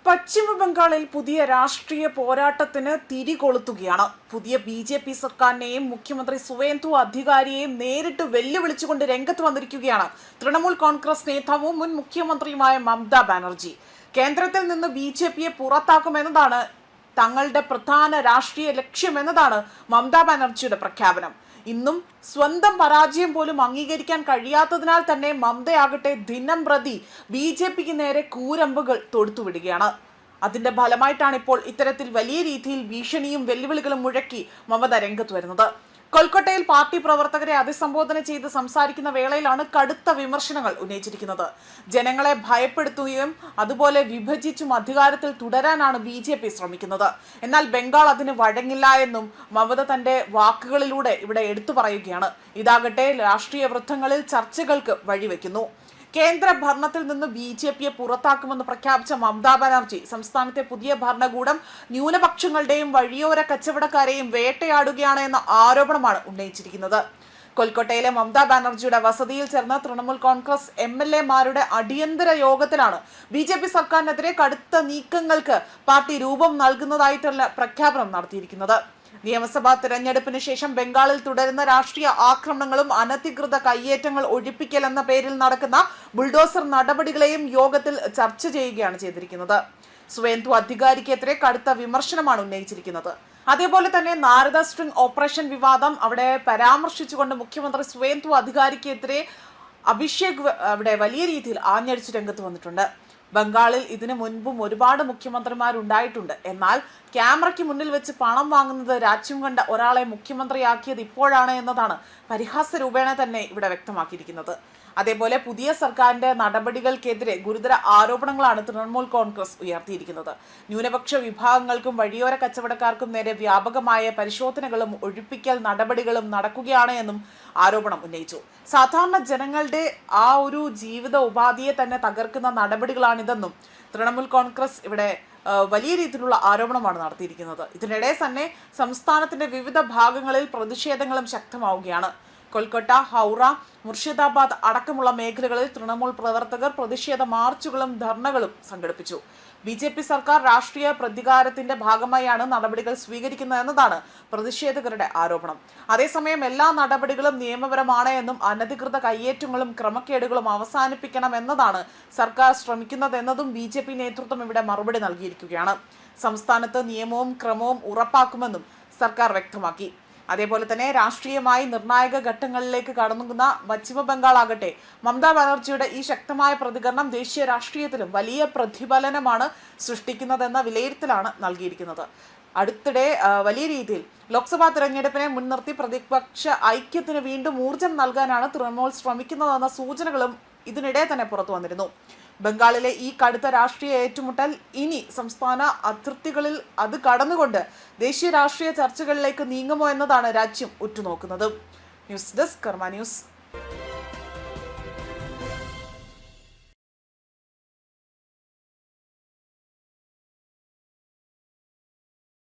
പശ്ചിമ ബംഗാളിൽ പുതിയ രാഷ്ട്രീയ പോരാട്ടത്തിന് തിരികൊളുത്തുകയാണ്. പുതിയ ബി.ജെ.പി. സർക്കാരിനെയും മുഖ്യമന്ത്രി സുവേന്ദു അധികാരിയെയും നേരിട്ട് വെല്ലുവിളിച്ചുകൊണ്ട് രംഗത്ത് വന്നിരിക്കുകയാണ് തൃണമൂൽ കോൺഗ്രസ് നേതാവും മുൻ മുഖ്യമന്ത്രിയുമായ മമതാ ബാനർജി. കേന്ദ്രത്തിൽ നിന്ന് ബി.ജെ.പിയെ പുറത്താക്കുമെന്നതാണ് തങ്ങളുടെ പ്രധാന രാഷ്ട്രീയ ലക്ഷ്യമെന്നതാണ് മമതാ ബാനർജിയുടെ പ്രഖ്യാപനം. ഇന്നും സ്വന്തം പരാജയം പോലും അംഗീകരിക്കാൻ കഴിയാത്തതിനാൽ തന്നെ മമതയാകട്ടെ ദിനം പ്രതി ബി.ജെ.പിക്ക് നേരെ കൂരമ്പുകൾ തൊടുത്തുവിടുകയാണ്. അതിന്റെ ഫലമായിട്ടാണ് ഇപ്പോൾ ഇത്തരത്തിൽ വലിയ രീതിയിൽ ഭീഷണിയും വെല്ലുവിളികളും മുഴക്കി മമത രംഗത്ത് വരുന്നത്. കൊൽക്കത്തയിൽ പാർട്ടി പ്രവർത്തകരെ അഭിസംബോധന ചെയ്ത് സംസാരിക്കുന്ന വേളയിലാണ് കടുത്ത വിമർശനങ്ങൾ ഉന്നയിച്ചിരിക്കുന്നത്. ജനങ്ങളെ ഭയപ്പെടുത്തുകയും അതുപോലെ വിഭജിച്ചും അധികാരത്തിൽ തുടരാനാണ് ബി.ജെ.പി. ശ്രമിക്കുന്നത്. എന്നാൽ ബംഗാൾ അതിന് വഴങ്ങില്ല എന്നും മമത തന്റെ വാക്കുകളിലൂടെ ഇവിടെ എടുത്തു പറയുകയാണ്. ഇതാകട്ടെ രാഷ്ട്രീയ വൃത്തങ്ങളിൽ ചർച്ചകൾക്ക് വഴിവെക്കുന്നു. കേന്ദ്ര ഭരണത്തിൽ നിന്ന് ബി.ജെ.പിയെ പുറത്താക്കുമെന്ന് പ്രഖ്യാപിച്ച മമതാ ബാനർജി സംസ്ഥാനത്തെ പുതിയ ഭരണകൂടം ന്യൂനപക്ഷങ്ങളുടെയും വഴിയോര കച്ചവടക്കാരെയും വേട്ടയാടുകയാണ് എന്ന ആരോപണമാണ് ഉന്നയിച്ചിരിക്കുന്നത്. കൊൽക്കത്തയിലെ മമതാ ബാനർജിയുടെ വസതിയിൽ ചേർന്ന തൃണമൂൽ കോൺഗ്രസ് എം.എൽ.എമാരുടെ അടിയന്തര യോഗത്തിലാണ് ബി.ജെ.പി. സർക്കാരിനെതിരെ കടുത്ത നീക്കങ്ങൾക്ക് പാർട്ടി രൂപം നൽകുന്നതായിട്ടുള്ള പ്രഖ്യാപനം നടത്തിയിരിക്കുന്നത്. നിയമസഭാ തിരഞ്ഞെടുപ്പിന് ശേഷം ബംഗാളിൽ തുടരുന്ന രാഷ്ട്രീയ ആക്രമണങ്ങളും അനധികൃത കയ്യേറ്റങ്ങൾ ഒഴിപ്പിക്കൽ എന്ന പേരിൽ നടക്കുന്ന ബുൾഡോസർ നടപടികളെയും യോഗത്തിൽ ചർച്ച ചെയ്യുകയാണ് ചെയ്തിരിക്കുന്നത്. സുവേന്ദു അധികാരിക്കെതിരെ കടുത്ത വിമർശനമാണ് ഉന്നയിച്ചിരിക്കുന്നത്. അതേപോലെ തന്നെ നാരദ സ്ട്രിംഗ് ഓപ്പറേഷൻ വിവാദം അവിടെ പരാമർശിച്ചുകൊണ്ട് മുഖ്യമന്ത്രി സുവേന്ദു അധികാരിക്കെതിരെ അഭിഷേക് അവിടെ വലിയ രീതിയിൽ ആഞ്ഞടിച്ച് രംഗത്ത് വന്നിട്ടുണ്ട്. ബംഗാളിൽ ഇതിനു മുൻപും ഒരുപാട് മുഖ്യമന്ത്രിമാരുണ്ടായിട്ടുണ്ട്. എന്നാൽ ക്യാമറയ്ക്ക് മുന്നിൽ വെച്ച് പണം വാങ്ങുന്നത് രാജ്യം കണ്ട ഒരാളെ മുഖ്യമന്ത്രിയാക്കിയത് ഇപ്പോഴാണ് എന്നതാണ് പരിഹാസ രൂപേണ തന്നെ ഇവിടെ വ്യക്തമാക്കിയിരിക്കുന്നത്. അതേപോലെ പുതിയ സർക്കാരിന്റെ നടപടികൾക്കെതിരെ ഗുരുതര ആരോപണങ്ങളാണ് തൃണമൂൽ കോൺഗ്രസ് ഉയർത്തിയിരിക്കുന്നത്. ന്യൂനപക്ഷ വിഭാഗങ്ങൾക്കും വഴിയോര കച്ചവടക്കാർക്കും നേരെ വ്യാപകമായ പരിശോധനകളും ഒഴിപ്പിക്കൽ നടപടികളും നടക്കുകയാണ് എന്നും ആരോപണം ഉന്നയിച്ചു. സാധാരണ ജനങ്ങളുടെ ആ ഒരു ജീവിത ഉപാധിയെ തന്നെ തകർക്കുന്ന നടപടികളാണിതെന്നും തൃണമൂൽ കോൺഗ്രസ് ഇവിടെ വലിയ രീതിയിലുള്ള ആരോപണമാണ് നടത്തിയിരിക്കുന്നത്. ഇതിനിടെ തന്നെ സംസ്ഥാനത്തിന്റെ വിവിധ ഭാഗങ്ങളിൽ പ്രതിഷേധങ്ങളും ശക്തമാവുകയാണ്. കൊൽക്കത്ത, ഹൗറ, മുർഷിദാബാദ് അടക്കമുള്ള മേഖലകളിൽ തൃണമൂൽ പ്രവർത്തകർ പ്രതിഷേധ മാർച്ചുകളും ധർണകളും സംഘടിപ്പിച്ചു. ബി.ജെ.പി. സർക്കാർ രാഷ്ട്രീയ പ്രതികാരത്തിന്റെ ഭാഗമായാണ് നടപടികൾ സ്വീകരിക്കുന്നതെന്നതാണ് പ്രതിഷേധകരുടെ ആരോപണം. അതേസമയം എല്ലാ നടപടികളും നിയമപരമാണ് എന്നും അനധികൃത കയ്യേറ്റങ്ങളും ക്രമക്കേടുകളും അവസാനിപ്പിക്കണമെന്നതാണ് സർക്കാർ ശ്രമിക്കുന്നതെന്നതും ബി.ജെ.പി. നേതൃത്വം ഇവിടെ മറുപടി നൽകിയിരിക്കുകയാണ്. സംസ്ഥാനത്ത് നിയമവും ക്രമവും ഉറപ്പാക്കുമെന്നും സർക്കാർ വ്യക്തമാക്കി. അതേപോലെ തന്നെ രാഷ്ട്രീയമായി നിർണായക ഘട്ടങ്ങളിലേക്ക് കടന്നുകുന്ന പശ്ചിമ ബംഗാൾ ആകട്ടെ മമതാ ബാനർജിയുടെ ഈ ശക്തമായ പ്രതികരണം ദേശീയ രാഷ്ട്രീയത്തിലും വലിയ പ്രതിഫലനമാണ് സൃഷ്ടിക്കുന്നതെന്ന വിലയിരുത്തലാണ് നൽകിയിരിക്കുന്നത്. അടുത്തിടെ വലിയ രീതിയിൽ ലോക്സഭാ തെരഞ്ഞെടുപ്പിനെ മുൻനിർത്തി പ്രതിപക്ഷ ഐക്യത്തിന് വീണ്ടും ഊർജം നൽകാനാണ് തൃണമൂൽ ശ്രമിക്കുന്നതെന്ന സൂചനകളും ഇതിനിടെ തന്നെ പുറത്തു വന്നിരുന്നു. ബംഗാളിലെ ഈ കടുത്ത രാഷ്ട്രീയ ഏറ്റുമുട്ടൽ ഇനി സംസ്ഥാന അതിർത്തികളിൽ അത് കടന്നുകൊണ്ട് ദേശീയ രാഷ്ട്രീയ ചർച്ചകളിലേക്ക് നീങ്ങുമോ എന്നതാണ് രാജ്യം ഉറ്റുനോക്കുന്നത്. ന്യൂസ് ഡെസ്ക് കർമ്മ ന്യൂസ്.